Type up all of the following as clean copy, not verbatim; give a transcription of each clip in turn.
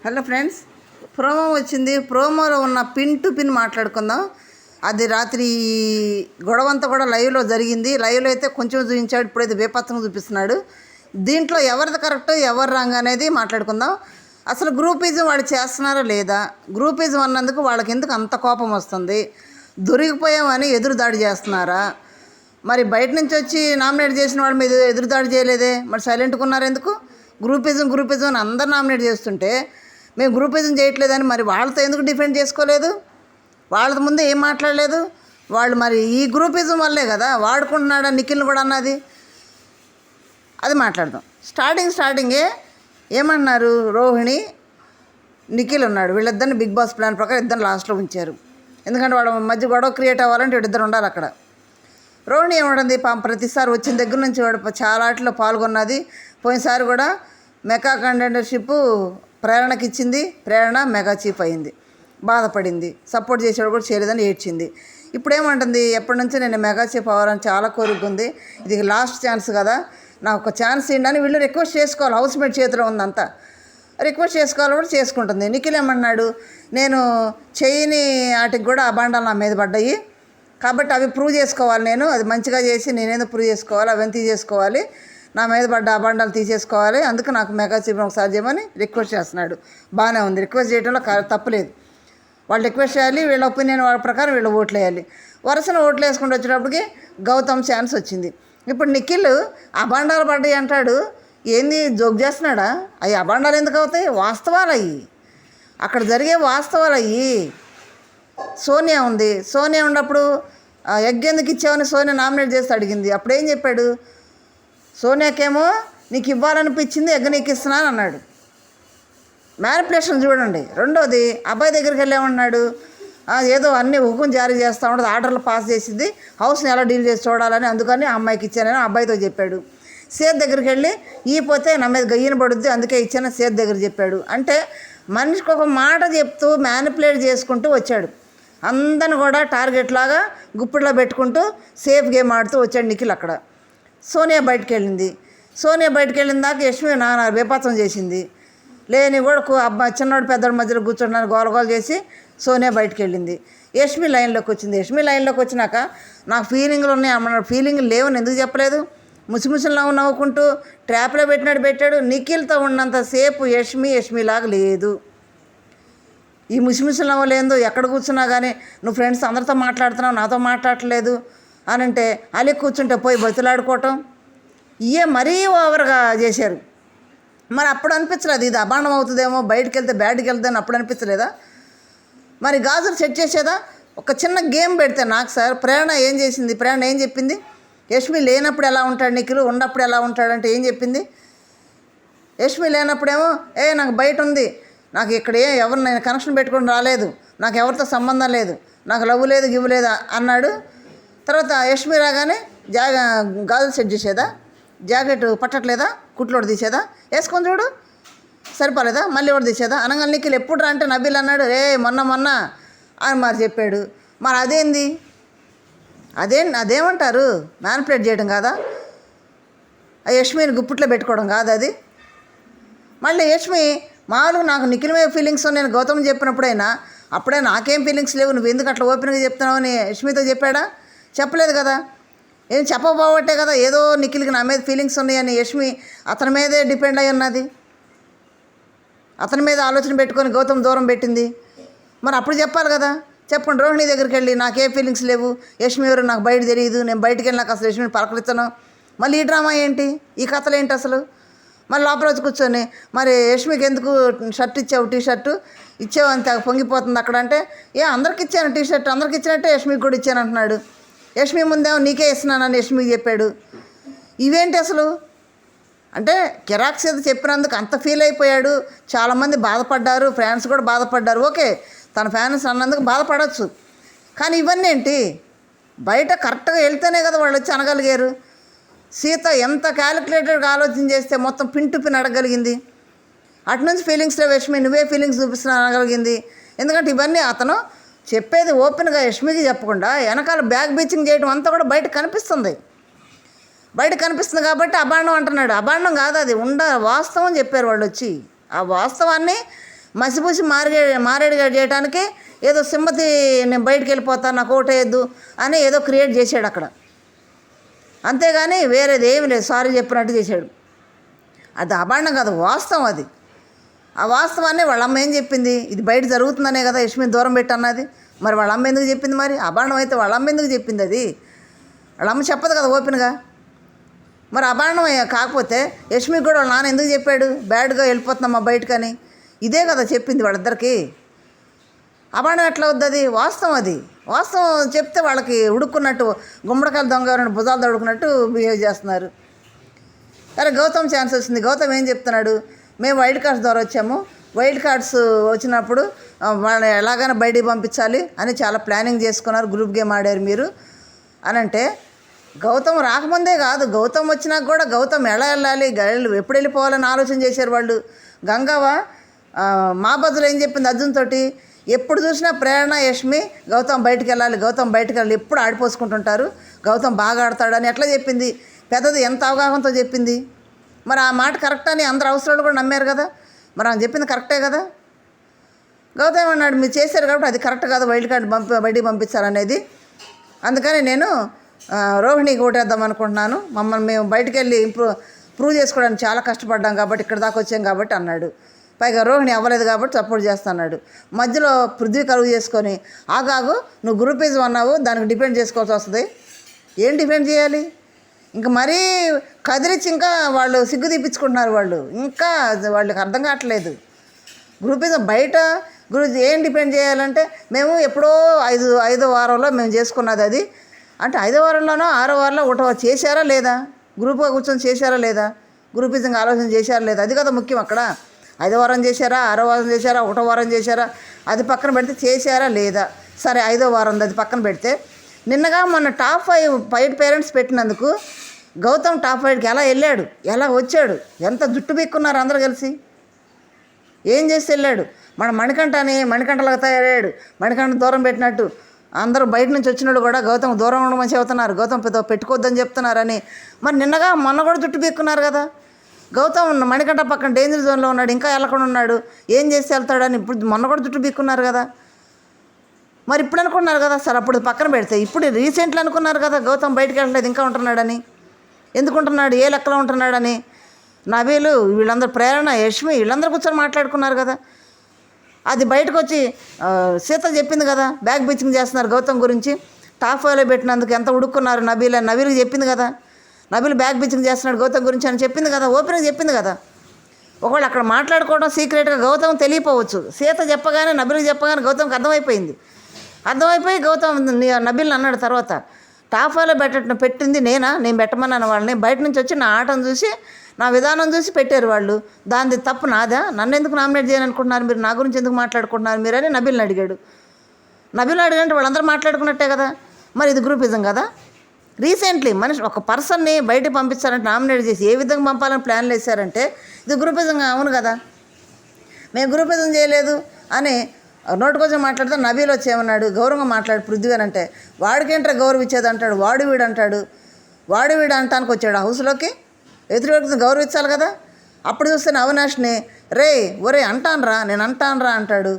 Hello friends, promo వచ్చింది. ప్రోమోలో ఉన్న పిన్ టు పిన్ మాట్లాడుకుందాం. అది రాత్రి గొడవంతా కూడా లైవ్లో జరిగింది. లైవ్లో అయితే కొంచెం చూపించాడు, ఇప్పుడైతే బేపత్తంగా చూపిస్తున్నాడు. దీంట్లో ఎవరిది కరెక్ట్ ఎవరు రాంగ్ అనేది మాట్లాడుకుందాం. అసలు గ్రూపిజం వాళ్ళు చేస్తున్నారా లేదా? గ్రూపిజం అన్నందుకు వాళ్ళకి ఎందుకు అంత కోపం వస్తుంది? దొరికిపోయామని ఎదురుదాడి చేస్తున్నారా? మరి బయట నుంచి వచ్చి నామినేట్ చేసిన వాళ్ళ మీద ఎదురుదాడి చేయలేదే, మరి సైలెంట్గా ఉన్నారు ఎందుకు? గ్రూపిజం అని అందరు నామినేట్ చేస్తుంటే మేము గ్రూపిజం చేయట్లేదని మరి వాళ్ళతో ఎందుకు డిఫెండ్ చేసుకోలేదు? వాళ్ళ ముందు ఏం మాట్లాడలేదు? వాళ్ళు మరి ఈ గ్రూపిజం వల్లే కదా వాడుకుంటున్నాడా నిఖిల్ని కూడా అన్నది. అది మాట్లాడదాం. స్టార్టింగే ఏమన్నారు, రోహిణి నిఖిల్ ఉన్నాడు, వీళ్ళిద్దరిని బిగ్ బాస్ ప్లాన్ ప్రకారం ఇద్దరు లాస్ట్లో ఉంచారు. ఎందుకంటే వాళ్ళ మధ్య గొడవ క్రియేట్ అవ్వాలంటే వీళ్ళిద్దరు ఉండాలి అక్కడ. రోహిణి ఏముంటుంది, ప్రతిసారి వచ్చిన దగ్గర నుంచి వాడు చాలా ఆటలో పాల్గొన్నది. పోయినసారి కూడా మెగా కంటెండర్షిప్ ప్రేరణకి ఇచ్చింది. ప్రేరణ మెగా చీఫ్ అయింది, బాధపడింది. సపోర్ట్ చేసేవాడు కూడా చేయలేదని ఏడ్చింది. ఇప్పుడు ఏమంటుంది, ఎప్పటి నుంచో నేను మెగా చీఫ్ అవ్వాలని చాలా కోరికుంది, ఇది లాస్ట్ ఛాన్స్ కదా, నాకు ఒక ఛాన్స్ ఇవ్వండి వీళ్ళు రిక్వెస్ట్ చేసుకోవాలి. హౌస్మేట్ చేతిలో ఉందంతా, రిక్వెస్ట్ చేసుకోవాలి కూడా చేసుకుంటుంది. నిఖిల్ ఏమన్నాడు, నేను చేయని వాటికి కూడా అబాండాలు నా మీద పడ్డాయి కాబట్టి అవి ప్రూవ్ చేసుకోవాలి, నేను అది మంచిగా చేసి నేనేదో ప్రూవ్ చేసుకోవాలి, అవన్నీ తీసేసుకోవాలి, నా మీద పడ్డ అబాండాలు తీసేసుకోవాలి, అందుకు నాకు మెగా చీఫ్ ఒకసారి చేయమని రిక్వెస్ట్ చేస్తున్నాడు. బాగానే ఉంది, రిక్వెస్ట్ చేయడంలో తప్పులేదు. వాళ్ళు రిక్వెస్ట్ చేయాలి, వీళ్ళ ఒపీనియన్ వాళ్ళ ప్రకారం వీళ్ళు ఓట్లు వేయాలి. వరుసన ఓట్లు వేసుకుంటూ వచ్చేటప్పటికి గౌతమ్ ఛాన్స్ వచ్చింది. ఇప్పుడు నిఖిల్ అబాండాలు పడ్డాయి అంటాడు, ఏంది జోక్ చేస్తున్నాడా? అవి అబాండాలు ఎందుకు అవుతాయి? వాస్తవాలు అయ్యి, అక్కడ జరిగే వాస్తవాలు అయ్యి. సోనియా ఉంది, సోనియా ఉన్నప్పుడు ఎగ్ ఎందుకు ఇచ్చావని సోనియా నామినేట్ చేసి అడిగింది. అప్పుడేం చెప్పాడు, సోనియాకేమో నీకు ఇవ్వాలనిపించింది ఎగ్ నీకు ఇస్తున్నాను అన్నాడు. మ్యానిపులేషన్ చూడండి. రెండోది, అబ్బాయి దగ్గరికి వెళ్ళామన్నాడు, ఏదో అన్ని హుకుం జారీ చేస్తూ ఉండదు, ఆర్డర్లు పాస్ చేసింది, హౌస్ని ఎలా డీల్ చేసి చూడాలని, అందుకని ఆ అమ్మాయికి ఇచ్చానని అబ్బాయితో చెప్పాడు. సేత్ దగ్గరికి వెళ్ళి పోతే నా మీద గయ్యన పడుద్ది అందుకే ఇచ్చాను సేత్ దగ్గర చెప్పాడు. అంటే మనిషికి ఒక మాట చెప్తూ మ్యానిపులేట్ చేసుకుంటూ వచ్చాడు. అందరిని కూడా టార్గెట్ లాగా గుప్పిట్లో పెట్టుకుంటూ సేఫ్ గేమ్ ఆడుతూ వచ్చాడు నిఖిల్. అక్కడ సోనియా బయటకు వెళ్ళింది. సోనియా బయటకు వెళ్ళిన దాకా యష్మి నాన్న బేపాతం చేసింది. లేని కూడా చిన్నోడు పెద్దోడి మధ్యలో కూర్చోడానికి గోలగోల చేసి సోనియా బయటకు వెళ్ళింది. యష్మి లైన్లోకి వచ్చింది. యష్మి లైన్లోకి వచ్చినాక నాకు ఫీలింగ్లు ఉన్నాయి అమ్మన్నాడు. ఫీలింగ్లు లేవని ఎందుకు చెప్పలేదు? ముసిముసిలో నవ్వుకుంటూ ట్రాప్లో పెట్టాడు. నిఖిల్తో ఉన్నంతసేపు యష్మిలాగా లేదు. ఈ ముసిముసిలో నవ్వలేదు. ఎక్కడ కూర్చున్నా కానీ నువ్వు ఫ్రెండ్స్ అందరితో మాట్లాడుతున్నావు, నాతో మాట్లాడట్లేదు అని అంటే అలీ కూర్చుంటే పోయి బతులాడుకోవటం, ఇవే మరీ ఓవర్గా చేశారు. మరి అప్పుడు అనిపించలేదు ఇది అబాండం అవుతుందేమో, బయటకు వెళ్తే బ్యాడ్కి వెళ్తుందని అప్పుడు అనిపించలేదా? మరి గాజులు సెట్ చేసేదా? ఒక చిన్న గేమ్ పెడితే నాకు సార్ ప్రేరణ ఏం చేసింది? ప్రేరణ ఏం చెప్పింది? యష్మి లేనప్పుడు ఎలా ఉంటాడు నిఖిల్, ఉన్నప్పుడు ఎలా ఉంటాడంటే ఏం చెప్పింది? యష్మి లేనప్పుడేమో నాకు బయట ఉంది, నాకు ఇక్కడ ఎవరు నేను కనెక్షన్ పెట్టుకొని రాలేదు, నాకు ఎవరితో సంబంధం లేదు, నాకు లవ్ లేదు గివ్ లేదు అన్నాడు. తర్వాత యష్మి రాగానే గాజులు సెట్ చేసేదా? జాకెట్ పట్టట్లేదా? కుట్లోడు తీసేదా? వేసుకొని చూడు సరిపోలేదా? మళ్ళీ ఒకటి తీసేదా? అనగా నిఖిల్ ఎప్పుడు రా అంటే నబీల్ అన్నాడు, మొన్న అని మరి చెప్పాడు. మరి అదేంది? అదేమంటారు? మ్యానిపులేట్ చేయడం కాదా? యష్మిని గుప్పిట్లో పెట్టుకోవడం కాదు అది. మళ్ళీ యష్మి మామూలుగా నాకు నిఖిల్ మీద ఫీలింగ్స్ నేను గౌతమ్ చెప్పినప్పుడైనా అప్పుడే నాకేం ఫీలింగ్స్ లేవు, నువ్వు ఎందుకు అట్లా ఓపెన్గా చెప్తున్నావు అని యష్మితో చెప్పాడా? చెప్పలేదు కదా. ఏం చెప్పబోవట్టే కదా ఏదో నిఖిల్కి నా మీద ఫీలింగ్స్ ఉన్నాయని యష్మి అతని మీదే డిపెండ్ అయి ఉన్నది. అతని మీద ఆలోచన పెట్టుకొని గౌతమ్ దూరం పెట్టింది. మరి అప్పుడు చెప్పాలి కదా. చెప్పండి, రోహిణి దగ్గరికి వెళ్ళి నాకే ఫీలింగ్స్ లేవు, యష్మి ఎవరు నాకు బయట తెలియదు, నేను బయటికి వెళ్ళినాక అసలు యష్మిని పలకరిస్తాను. మళ్ళీ ఈ డ్రామా ఏంటి? ఈ కథలు ఏంటి అసలు? మళ్ళీ లోపల వచ్చి కూర్చొని మరి యష్మికి ఎందుకు షర్ట్ ఇచ్చావు, టీ షర్టు ఇచ్చావు అంత పొంగిపోతుంది అక్కడ అంటే, అందరికి ఇచ్చాను టీ షర్ట్, అందరికి ఇచ్చినట్టే యష్మికి కూడా ఇచ్చాను అంటున్నాడు. యష్మి ముందేమో నీకే ఇస్తున్నానని యష్మికి చెప్పాడు. ఇవేంటి అసలు? అంటే కిరాక్స్ ఏదో చెప్పినందుకు అంత ఫీల్ అయిపోయాడు. చాలామంది బాధపడ్డారు, ఫ్యాన్స్ కూడా బాధపడ్డారు. ఓకే, తన ఫ్యాన్స్ అన్నందుకు బాధపడవచ్చు, కానీ ఇవన్నీ ఏంటి? బయట కరెక్ట్గా వెళ్తేనే కదా వాళ్ళు వచ్చి అనగలిగారు. సీత ఎంత క్యాలిక్యులేటెడ్గా ఆలోచన చేస్తే మొత్తం పిన్ టు పిన్ అడగలిగింది. అటు నుంచి ఫీలింగ్స్లో యష్మి నువ్వే ఫీలింగ్స్ చూపిస్తున్నా అనగలిగింది. ఎందుకంటే ఇవన్నీ అతను చెప్పేది ఓపెన్గా యష్మికి చెప్పకుండా వెనకాల బ్యాక్ బీచింగ్ చేయడం అంతా కూడా బయట కనిపిస్తుంది. కాబట్టి అబాండం అంటున్నాడు. అబాండం కాదు, అది వాస్తవం చెప్పారు వాళ్ళు వచ్చి. ఆ వాస్తవాన్ని మసిపూసి మారేడుగా చేయడానికి ఏదో సింపతి, నేను బయటికి వెళ్ళిపోతాను, నాకు ఓటేయద్దు అని ఏదో క్రియేట్ చేశాడు అక్కడ. అంతేగాని వేరేది ఏమి లేదు, సారీ చెప్పినట్టు చేశాడు. అది అభాండం కాదు, వాస్తవం అది. ఆ వాస్తవాన్ని వాళ్ళ అమ్మ ఏం చెప్పింది, ఇది బయట జరుగుతుందనే కదా యష్మిని దూరం పెట్టన్నది. మరి వాళ్ళ అమ్మ ఎందుకు చెప్పింది? మరి అభాండం అయితే వాళ్ళ అమ్మ ఎందుకు చెప్పింది? అది వాళ్ళ అమ్మ చెప్పదు కదా ఓపెన్గా. మరి అభాండం కాకపోతే యష్మికి కూడా వాళ్ళ నాన్న ఎందుకు చెప్పాడు, బ్యాడ్గా వెళ్ళిపోతున్నామ్మా బయటకని? ఇదే కదా చెప్పింది వాళ్ళిద్దరికి. అభాండం ఎట్లా అవుతుంది? వాస్తవం అది. వాస్తవం చెప్తే వాళ్ళకి ఉడుక్కున్నట్టు, గుమ్మడికాయలు దొంగ భుజాలు దొడుకున్నట్టు బిహేవ్ చేస్తున్నారు. సరే, గౌతమ్ ఛాన్స్ వచ్చింది. గౌతమ్ ఏం చెప్తున్నాడు, మేము వైల్డ్ కార్డ్స్ ద్వారా వచ్చాము, వైల్డ్ కార్డ్స్ వచ్చినప్పుడు వాళ్ళని ఎలాగైనా బయటికి పంపించాలి అని చాలా ప్లానింగ్ చేసుకున్నారు, గ్రూప్ గేమ్ ఆడారు మీరు అని అంటే, గౌతమ్ రాకముందే కాదు, గౌతమ్ వచ్చినాక కూడా గౌతమ్ ఎలా వెళ్ళాలి, ఎప్పుడు వెళ్ళిపోవాలని ఆలోచన చేశారు వాళ్ళు. గంగవ్వ మా బదులు ఏం చెప్పింది అర్జున్ తోటి, ఎప్పుడు చూసినా ప్రేరణ, యష్మి గౌతమ్ బయటికి వెళ్ళాలి, గౌతమ్ బయటికి వెళ్ళాలి, ఎప్పుడు ఆడిపోసుకుంటుంటారు, గౌతమ్ బాగా ఆడతాడని ఎట్లా చెప్పింది? పెద్దది ఎంత అవగాహనతో చెప్పింది. మరి ఆ మాట కరెక్ట్ అని అందరు అవసరాలు కూడా నమ్మారు కదా. మరి ఆమె చెప్పింది కరెక్టే కదా. గౌతమ్ ఏమన్నాడు, మీరు చేశారు కాబట్టి అది కరెక్ట్ కాదు, వైల్డ్ కార్డ్ బయటికి పంపించాలనేది. అందుకని నేను రోహిణికి ఓటేద్దాం అనుకుంటున్నాను, మమ్మల్ని మేము బయటికి వెళ్ళి ప్రూవ్ చేసుకోవడానికి చాలా కష్టపడ్డాం కాబట్టి ఇక్కడ దాకా వచ్చాం కాబట్టి అన్నాడు. పైగా రోహిణి అవ్వలేదు కాబట్టి సపోర్ట్ చేస్తున్నాడు. మధ్యలో పృథ్వీ కలుగు చేసుకొని, ఆగాగు నువ్వు గ్రూపిజం అన్నావు, దానికి డిపెండ్ చేసుకోవాల్సి వస్తుంది. ఏం డిపెండ్ చేయాలి? ఇంకా మరీ కదిరించి ఇంకా వాళ్ళు సిగ్గు తీపించుకుంటున్నారు. ఇంకా వాళ్ళకి అర్థం కావట్లేదు. గ్రూపిజం బయట ఏం డిపెండ్ చేయాలంటే, మేము ఎప్పుడో ఐదో వారంలో మేము చేసుకున్నది అది అంటే 5వ వారంలోనో 6వ వారంలో ఒకటో చేశారా లేదా, గ్రూప్గా కూర్చొని చేశారా లేదా, గ్రూపిజంగా ఆలోచన చేశారా లేదా, అది కదా ముఖ్యం అక్కడ. 5వ వారం చేశారా, 6వ వారం చేశారా, 1వ వారం చేశారా, అది పక్కన పెడితే చేశారా లేదా. సరే, 5వ వారం అది పక్కన పెడితే, నిన్నగా మొన్న టాప్ 5 పేరెంట్స్ పెట్టినందుకు గౌతమ్ టాప్ 5కి ఎలా వెళ్ళాడు, ఎలా వచ్చాడు, ఎంత జుట్టు బిక్కున్నారు అందరూ కలిసి, ఏం చేసి వెళ్ళాడు. మన మణికంఠలాగా తయారయ్యాడు, మణికంఠ దూరం పెట్టినట్టు. అందరూ బయట నుంచి వచ్చినోళ్ళు కూడా గౌతమ్ దూరం ఉండమని చెబుతున్నారు, గౌతమ్ పెట్టుకోవద్దని చెప్తున్నారని. మరి నిన్నగా మొన్న కూడా జుట్టు బిక్కున్నారు కదా. గౌతమ్ మణికంఠ పక్కన డేంజర్ జోన్లో ఉన్నాడు, ఇంకా వెళ్ళకుండా ఉన్నాడు, ఏం చేసి వెళ్తాడని ఇప్పుడు మొన్న కూడా జుట్టు బిక్కున్నారు కదా. మరి ఇప్పుడు అనుకున్నారు కదా, సరే అప్పుడు పక్కన పెడితే ఇప్పుడు రీసెంట్లీ అనుకున్నారు కదా గౌతమ్ బయటికి వెళ్ళలేదు, ఇంకా ఉంటున్నాడని. ఎందుకు ఉంటున్నాడు, ఏ లెక్కలో ఉంటున్నాడని. నబీలు వీళ్ళందరూ, ప్రేరణ, యష్మి వీళ్ళందరూ కూర్చొని మాట్లాడుకున్నారు కదా. అది బయటకు వచ్చి సీత చెప్పింది కదా, బ్యాక్ బిచ్చింగ్ చేస్తున్నారు గౌతమ్ గురించి, టాప్ 5లో పెట్టినందుకు ఎంత ఉడుక్కున్నారు నబీల్కి చెప్పింది కదా. నబీల్ బ్యాక్ బిచ్చింగ్ చేస్తున్నాడు గౌతమ్ గురించి అని చెప్పింది కదా, ఓపెన్గా చెప్పింది కదా. ఒకవేళ అక్కడ మాట్లాడుకోవడం సీక్రెట్గా గౌతమ్ తెలియపోవచ్చు, సీత చెప్పగానే నబీల్కి చెప్పగానే గౌతమ్కి అర్థమైపోయి గౌతమ్ నబీల్ని అన్నాడు తర్వాత, టాప్ 5లో పెట్టింది నేను పెట్టమన్నాను వాళ్ళని, బయట నుంచి వచ్చి నా ఆటను చూసి నా విధానం చూసి పెట్టారు వాళ్ళు, దాని తప్పు నాదా, నన్ను ఎందుకు నామినేట్ చేయాలనుకుంటున్నారు మీరు, నా గురించి ఎందుకు మాట్లాడుకుంటున్నారు మీరు అని నబీల్ని అడిగాడు. నబీల్ని అడిగంటే వాళ్ళందరూ మాట్లాడుకున్నట్టే కదా. మరి ఇది గ్రూపిజం కదా. రీసెంట్లీ ఒక పర్సన్ని బయటకు పంపించాలంటే నామినేట్ చేసి ఏ విధంగా పంపాలని ప్లాన్లు వేశారంటే ఇది గ్రూపిజంగా అవును కదా. మేము గ్రూపిజం చేయలేదు అని నోటికొచ్చి మాట్లాడితే నబీల్ వచ్చి ఏమన్నాడు, గౌరవంగా మాట్లాడు పృథ్వీ అని అంటే, వాడికేంట్రా గౌరవ ఇచ్చేది అంటాడు, వాడు వీడు అంటానికి వచ్చాడు హౌస్లోకి. ఎదురు వ్యక్తిని గౌరవించాలి కదా. అప్పుడు చూస్తే అవినాష్ని ఒరే నేను అంటానురా అంటాడు.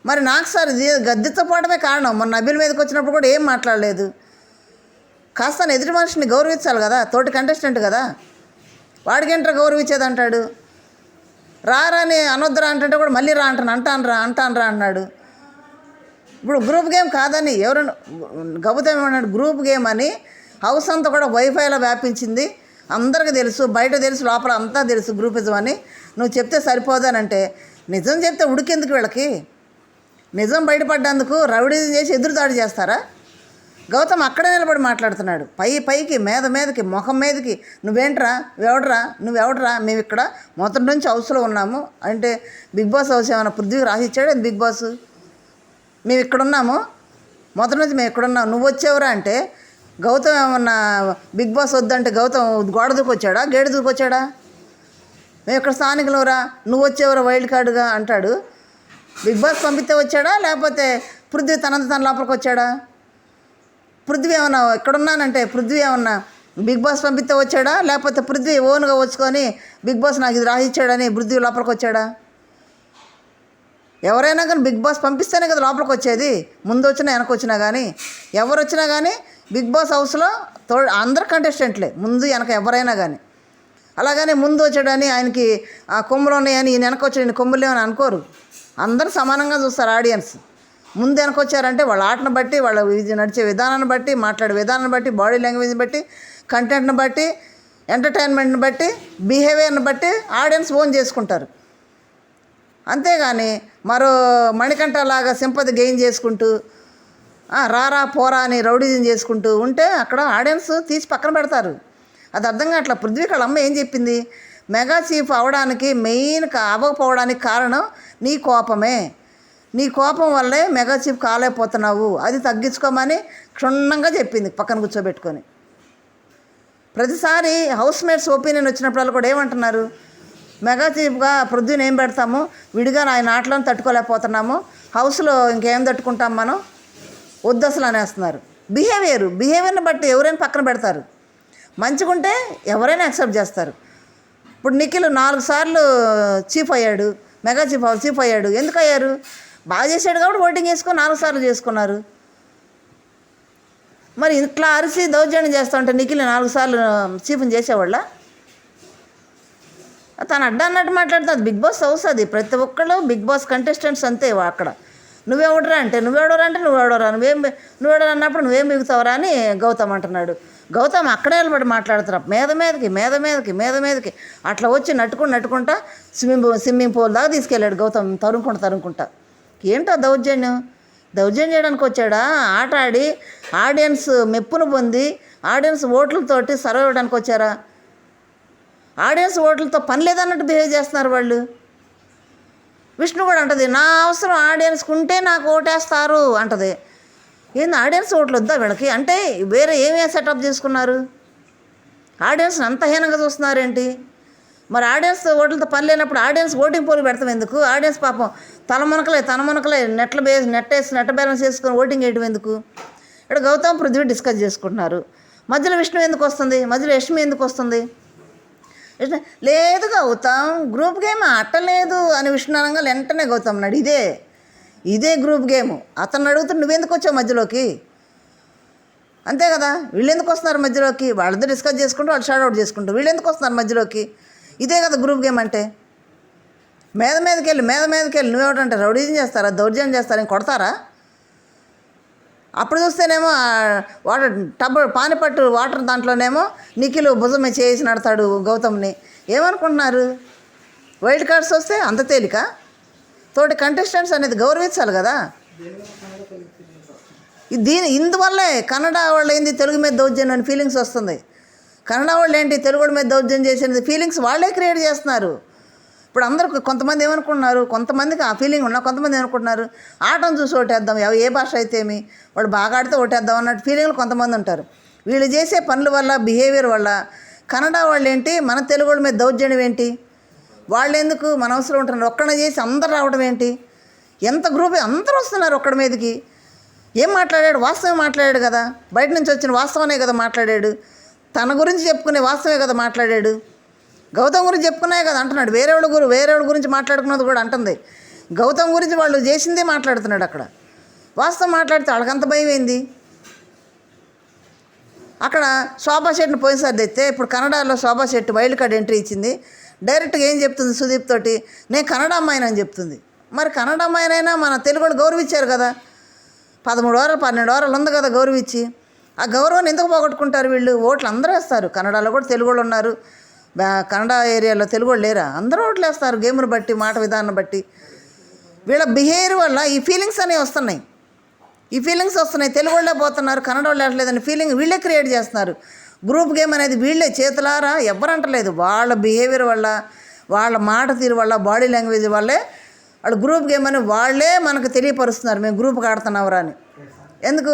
మరి నాకు సార్ ఇది గద్దెతో పోవడమే కారణం. మన నబీల్ మీదకి వచ్చినప్పుడు కూడా ఏం మాట్లాడలేదు. కాస్త ఎదుటి మనిషిని గౌరవించాలి కదా, తోటి కంటెస్టెంట్ కదా. వాడికేంట్రా గౌరవించేది అంటాడు. రాని అనొద్దురా అంటే కూడా మళ్ళీ అంటానురా అన్నాడు. ఇప్పుడు గ్రూప్ గేమ్ కాదని ఎవరైనా గౌతమ్ ఏమన్నాడు, గ్రూప్ గేమ్ అని హౌస్ అంతా కూడా వైఫైలో వ్యాపించింది, అందరికీ తెలుసు, బయట తెలుసు, లోపల అంతా తెలుసు గ్రూపిజం అని. నువ్వు చెప్తే సరిపోదానంటే, నిజం చెప్తే ఉడికేందుకు వీళ్ళకి, నిజం బయటపడ్డందుకు రౌడీజం చేసి ఎదురుదాడి చేస్తారా. గౌతమ్ అక్కడే నిలబడి మాట్లాడుతున్నాడు, పైకి మీదకి ముఖం మీదకి, నువ్వెవడరా మేము ఇక్కడ మొదటి నుంచి హౌస్లో ఉన్నాము అంటే, బిగ్ బాస్ హౌస్ ఏమైనా పృథ్వీకి రాసిచ్చాడు అది బిగ్ బాస్, మేము ఇక్కడ ఉన్నాము మొదటి నుంచి, మేము ఇక్కడ ఉన్నాము, నువ్వు వచ్చేవరా అంటే, గౌతమ్ ఏమన్నా బిగ్ బాస్ వద్దంటే గౌతమ్ గోడ దూకొచ్చాడా, గేడు దూకొచ్చాడా, మేము ఇక్కడ స్థానికులవరా, నువ్వు వచ్చేవరా వైల్డ్ కార్డుగా అంటాడు. బిగ్ బాస్ పంపితే వచ్చాడా, లేకపోతే పృథ్వీ తన లోపలికి వచ్చాడా. పృథ్వీ ఏమన్నా ఇక్కడున్నానంటే పృథ్వీ ఏమన్నా బిగ్ బాస్ పంపితే వచ్చాడా, లేకపోతే పృథ్వీ ఓన్గా వచ్చుకొని బిగ్ బాస్ నాకు ఇది రాసిచ్చాడని పృథ్వీ లోపలికి వచ్చాడా. ఎవరైనా కానీ బిగ్ బాస్ పంపిస్తేనే కదా లోపలికి వచ్చేది. ముందు వచ్చినా వెనక వచ్చినా కానీ ఎవరు వచ్చినా కానీ బిగ్ బాస్ హౌస్లో అందరు కంటెస్టెంట్లే, ముందు వెనక ఎవరైనా కానీ. అలాగని ముందు వచ్చాడని ఆయనకి ఆ కొమ్ములు ఉన్నాయని ఈయన వెనక వచ్చాడు కొమ్ములు లేవని అనుకోరు. అందరూ సమానంగా చూస్తారు ఆడియన్స్. ముందు వెనక వచ్చారంటే వాళ్ళ ఆటను బట్టి, వాళ్ళ నడిచే విధానాన్ని బట్టి, మాట్లాడే విధానాన్ని బట్టి, బాడీ లాంగ్వేజ్ని బట్టి, కంటెంట్ని బట్టి, ఎంటర్టైన్మెంట్ని బట్టి, బిహేవియర్ని బట్టి ఆడియన్స్ ఓన్ చేసుకుంటారు. అంతేగాని మరో మణికంఠ లాగా సింపతి గెయిన్ చేసుకుంటూ రారా పోరా అని రౌడీజం చేసుకుంటూ ఉంటే అక్కడ ఆడియన్స్ తీసి పక్కన పెడతారు. అది అర్థం కావట్లా. పృథ్వీ వాళ్ళ అమ్మ ఏం చెప్పింది, మెగా చీఫ్ అవడానికి మెయిన్ అవ్వకపోవడానికి కారణం నీ కోపమే, నీ కోపం వల్లే మెగా చీఫ్ కాలేకపోతున్నావు, అది తగ్గించుకోమని క్షుణ్ణంగా చెప్పింది పక్కన కూర్చోబెట్టుకొని. ప్రతిసారి హౌస్ మేట్స్ ఒపీనియన్ వచ్చినప్పుడు కూడా ఏమంటున్నారు, మెగా చీఫ్గా పృథ్వీని ఏం పెడతాము, విడిగా ఆయన ఆటలను తట్టుకోలేకపోతున్నాము, హౌస్లో ఇంకేం తట్టుకుంటాం మనం, వద్దు అసలు అనేస్తున్నారు. బిహేవియర్ని బట్టి ఎవరైనా పక్కన పెడతారు. మంచిగుంటే ఎవరైనా యాక్సెప్ట్ చేస్తారు. ఇప్పుడు నిఖిల్ 4 సార్లు చీఫ్ అయ్యాడు, మెగా చీఫ్ అయ్యాడు. ఎందుకు అయ్యారు, బాగా చేశాడు కాబట్టి ఓటింగ్ వేసుకొని 4 సార్లు చేసుకున్నారు. మరి ఇట్లా అరిసి దౌర్జన్యం చేస్తూ ఉంటే నిఖిల్ 4 సార్లు చీఫ్ని చేసేవాళ్ళ? తను అడ్డా అన్నట్టు మాట్లాడుతుంది. బిగ్ బాస్ హౌస్ అది, ప్రతి ఒక్కళ్ళు బిగ్ బాస్ కంటెస్టెంట్స్ అంతే. అక్కడ నువ్వెవడరా అంటే నువ్వెవడరా నువ్వెవడరా అన్నప్పుడు నువ్వేం మిగుతావరా అని గౌతమ్ అంటున్నాడు. గౌతమ్ అక్కడే నిలబడి మాట్లాడుతున్నారు, మీద మీదకి అట్లా వచ్చి నట్టుకుంటా స్విమ్మింగ్ పూల్ దాకా తీసుకెళ్ళాడు గౌతమ్, తరుముకుంటా. ఏంటో దౌర్జన్యం చేయడానికి వచ్చాడా? ఆట ఆడి ఆడియన్స్ మెప్పును పొంది ఆడియన్స్ ఓట్లతోటి సర్వ్ అవ్వడానికి వచ్చారా? ఆడియన్స్ ఓట్లతో పని లేదన్నట్టు బిహేవ్ చేస్తున్నారు వాళ్ళు. విష్ణు కూడా అంటది, నా అవసరం ఆడియన్స్కి ఉంటే నాకు ఓటేస్తారు అంటది. ఏంది ఆడియన్స్ ఓట్లు వద్దా వీళ్ళకి? అంటే వేరే ఏమే సెటప్ చేసుకున్నారు? ఆడియన్స్ని అంత హీనంగా చూస్తున్నారేంటి? మరి ఆడియన్స్ ఓట్లతో పని లేనప్పుడు ఆడియన్స్ ఓటింగ్ పోలు పెడతాం ఎందుకు? ఆడియన్స్ పాపం తన మునకలే నెట్ బ్యాలెన్స్ చేసుకొని ఓటింగ్ వేయడం ఎందుకు? ఇక్కడ గౌతమ్ పృథ్వీ డిస్కస్ చేసుకుంటున్నారు. మధ్యలో విష్ణు ఎందుకు వస్తుంది, మధ్యలో యష్మి ఎందుకు వస్తుంది? లేదు గౌతమ్ గ్రూప్ గేమ్ ఆటలేదు అని విష్ణు అనగా వెంటనే గౌతమ్ అన్నాడు, ఇదే గ్రూప్ గేమ్. అతను అడుగుతూ నువ్వెందుకు వచ్చావు మధ్యలోకి? అంతే కదా, వీళ్ళు ఎందుకు వస్తున్నారు మధ్యలోకి? వాళ్ళతో డిస్కస్ చేసుకుంటూ వాళ్ళు షార్ట్ అవుట్ చేసుకుంటూ వీళ్ళు ఎందుకు వస్తున్నారు మధ్యలోకి? ఇదే కదా గ్రూప్ గేమ్ అంటే. మీద మీదకి వెళ్ళి నువ్వేమిటంటే రౌడీజం చేస్తారా, దౌర్జన్యం చేస్తారా, కొడతారా? అప్పుడు చూస్తేనేమో పానిపట్టు వాటర్ దాంట్లోనేమో నిఖిల్ భుజం చేసి నడతాడు గౌతమ్ని. ఏమనుకుంటున్నారు? వైల్డ్ కార్డ్స్ వస్తే అంత తేలిక? తోటి కంటెస్టెంట్స్ అనేది గౌరవించాలి కదా. ఇందువల్లే కన్నడ వాళ్ళు ఏంది తెలుగు మీద దౌర్జన్యం అని ఫీలింగ్స్ వస్తుంది. కన్నడ వాళ్ళు ఏంటి తెలుగు మీద దౌర్జన్యం చేసేది ఫీలింగ్స్ వాళ్ళే క్రియేట్ చేస్తున్నారు. ఇప్పుడు అందరూ కొంతమంది ఏమనుకుంటున్నారు, కొంతమందికి ఆ ఫీలింగ్ ఉన్నా, కొంతమంది ఏమనుకుంటున్నారు ఆటను చూసి ఓటేద్దాం, ఏ భాష అయితే ఏమి వాడు బాగా ఆడితే ఓటేద్దాం అన్నట్టు ఫీలింగ్లు కొంతమంది ఉంటారు. వీళ్ళు చేసే పనుల వల్ల బిహేవియర్ వల్ల కన్నడ వాళ్ళు ఏంటి మన తెలుగు వాళ్ళ మీద దౌర్జన్యం ఏంటి? వాళ్ళు ఎందుకు మన అవసరం ఉంటున్నారు? ఒక్కడే చేసి అందరు రావడం ఏంటి? ఎంత గ్రూప్ అందరూ వస్తున్నారు ఒక్కడి మీదకి. ఏం మాట్లాడాడు? వాస్తవం మాట్లాడాడు కదా, బయట నుంచి వచ్చిన వాస్తవమే కదా మాట్లాడాడు, తన గురించి చెప్పుకునే వాస్తవమే కదా మాట్లాడాడు. గౌతమ్ గురించి చెప్పుకున్నాయి కదా అంటున్నాడు. వేరేవాళ్ళ గురించి మాట్లాడుకున్నది కూడా అంటుంది. గౌతమ్ గురించి వాళ్ళు చేసిందే మాట్లాడుతున్నాడు అక్కడ. వాస్తవం మాట్లాడితే వాళ్ళకంత భయం ఏంది? అక్కడ శోభా శెట్టిని పోయినసారి తెస్తే ఇప్పుడు కన్నడలో Shobha Shetty wild card entry ఇచ్చింది. డైరెక్ట్గా ఏం చెప్తుంది సుదీప్ తోటి, నేను కన్నడ అమ్మాయిని అని చెప్తుంది. మరి కన్నడ అమ్మాయినైనా మన తెలుగు వాళ్ళు గౌరవించారు కదా, 13 వారాలు 12 వారాలు ఉంది కదా గౌరవించి. ఆ గౌరవాన్ని ఎందుకు పోగొట్టుకుంటారు వీళ్ళు? ఓట్లు అందరూ వేస్తారు. కన్నడలో కూడా తెలుగు వాళ్ళు ఉన్నారు, కన్నడ ఏరియాలో తెలుగు వాళ్ళు లేరా? అందరూ ఓట్లు వేస్తారు గేమ్ను బట్టి, మాట విధానం బట్టి. వీళ్ళ బిహేవియర్ వల్ల ఈ ఫీలింగ్స్ అనేవి వస్తున్నాయి. తెలుగు వాళ్ళే పోతున్నారు, కన్నడ వాళ్ళు వేయట్లేదని ఫీలింగ్ వీళ్ళే క్రియేట్ చేస్తున్నారు. గ్రూప్ గేమ్ అనేది వీళ్ళే చేతులారా ఎవ్వరు అంటలేదు. వాళ్ళ బిహేవియర్ వల్ల, వాళ్ళ మాట తీరు వల్ల, బాడీ లాంగ్వేజ్ వల్లే వాళ్ళు గ్రూప్ గేమ్ అని వాళ్ళే మనకు తెలియపరుస్తున్నారు, మేము గ్రూప్కి ఆడుతున్నావురా అని. ఎందుకు?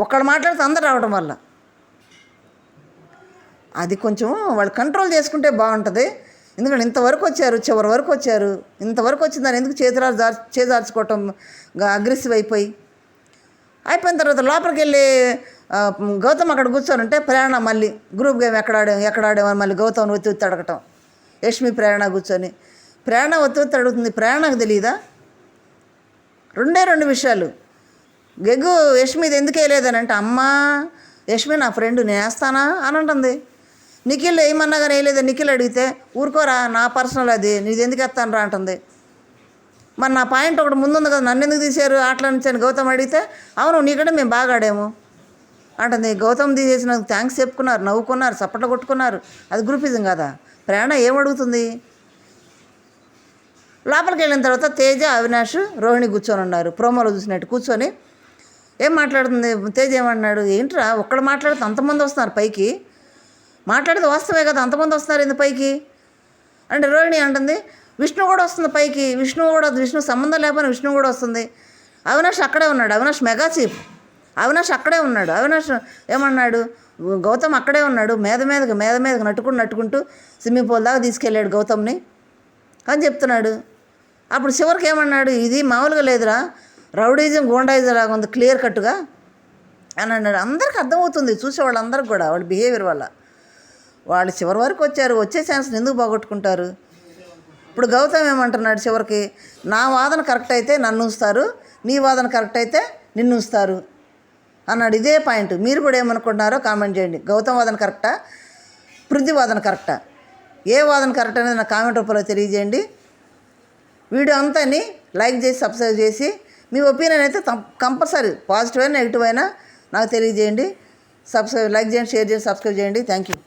ఒక్కళ్ళు మాట్లాడితే అందరు రావడం వల్ల. అది కొంచెం వాళ్ళు కంట్రోల్ చేసుకుంటే బాగుంటుంది. ఎందుకంటే ఇంతవరకు వచ్చారు, చివరి వరకు వచ్చారు, ఇంతవరకు వచ్చిన దాన్ని ఎందుకు చేజార్చుకోవటం అగ్రెసివ్ అయిపోయిన తర్వాత లోపలికి వెళ్ళి గౌతమ్ అక్కడ కూర్చొని ప్రేరణ మళ్ళీ గ్రూప్ గేమ్ ఎక్కడ ఆడామని మళ్ళీ గౌతమ్ని ఒత్తి అడగటం. యష్మి ప్రేరణ కూర్చొని ప్రేరణ ఒత్తి అడుగుతుంది. ప్రేరణకు తెలియదా? రెండు విషయాలు. గెగ్గు యష్మి ఇది ఎందుకు వేయలేదని అంటే, అమ్మా యష్మి నా ఫ్రెండ్ నేను వేస్తానా అని అంటుంది. నిఖిల్ ఏమన్నా కానీ వేయలేదు. నిఖిల్ అడిగితే ఊరుకోరా నా పర్సనల్ అది నీది ఎందుకు వేస్తాను రా అంటుంది. మరి నా పాయింట్ ఒకటి ముందుంది కదా, నన్ను ఎందుకు తీశారు ఆటల నుంచి అని గౌతమ్ అడిగితే, అవును నీకంటే మేము బాగా ఆడాము అంటుంది. గౌతమ్ తీసేసినందుకు థ్యాంక్స్ చెప్పుకున్నారు, నవ్వుకున్నారు, చప్పట్లు కొట్టుకున్నారు. అది గ్రూపిజం కదా. ప్రేరణ ఏమడుగుతుంది? లోపలికి వెళ్ళిన తర్వాత తేజ, అవినాష్, రోహిణి కూర్చొని ఉన్నారు. ప్రోమోలో చూసినట్టు కూర్చొని ఏం మాట్లాడుతుంది. తేజ ఏమన్నాడు, ఏంట్రా ఒక్కడు మాట్లాడితే అంతమంది వస్తున్నారు పైకి, మాట్లాడితే వాస్తవే కదా అంతమంది వస్తున్నారు ఎందుకు పైకి అంటే రోహిణి అంటుంది, విష్ణు కూడా వస్తుంది పైకి. విష్ణు సంబంధం లేకపోయినా విష్ణు కూడా వస్తుంది. అవినాష్ అక్కడే ఉన్నాడు. Avinash mega chief. అవినాష్ అక్కడే ఉన్నాడు. అవినాష్ ఏమన్నాడు, గౌతమ్ అక్కడే ఉన్నాడు. మీద మీదకి నట్టుకుంటూ స్విమ్మింగ్ పూల్ దాకా తీసుకెళ్ళాడు గౌతమ్ని అని చెప్తున్నాడు. అప్పుడు చివరికి ఏమన్నాడు, ఇది మామూలుగా లేదురా, రౌడీజం గూండాయిజం లాగా ఉంది క్లియర్ కట్గా అని అన్నాడు. అందరికి అర్థమవుతుంది, చూసేవాళ్ళందరికి కూడా వాళ్ళ బిహేవియర్ వల్ల. వాళ్ళు చివరి వరకు వచ్చారు, వచ్చే ఛాన్స్ని ఎందుకు పోగొట్టుకుంటారు? ఇప్పుడు గౌతమ్ ఏమంటున్నాడు చివరికి, నా వాదన కరెక్ట్ అయితే నన్ను ఉంచుతారు, నీ వాదన కరెక్ట్ అయితే నిన్ను ఉంచుతారు అన్నాడు. ఇదే పాయింట్. మీరు కూడా ఏమనుకుంటున్నారో కామెంట్ చేయండి. గౌతమ్ వాదన కరెక్టా, పృథ్వీ వాదన కరెక్టా? ఏ వాదన కరెక్ట్ అనేది నా కామెంట్ రూపంలో తెలియజేయండి. వీడియో అంతాని లైక్ చేసి సబ్స్క్రైబ్ చేసి మీ ఒపీనియన్ అయితే కంపల్సరీ పాజిటివ్ అయినా నెగిటివ్ అయినా నాకు తెలియజేయండి. లైక్ చేయండి, షేర్ చేయండి, సబ్స్క్రైబ్ చేయండి. Thank you.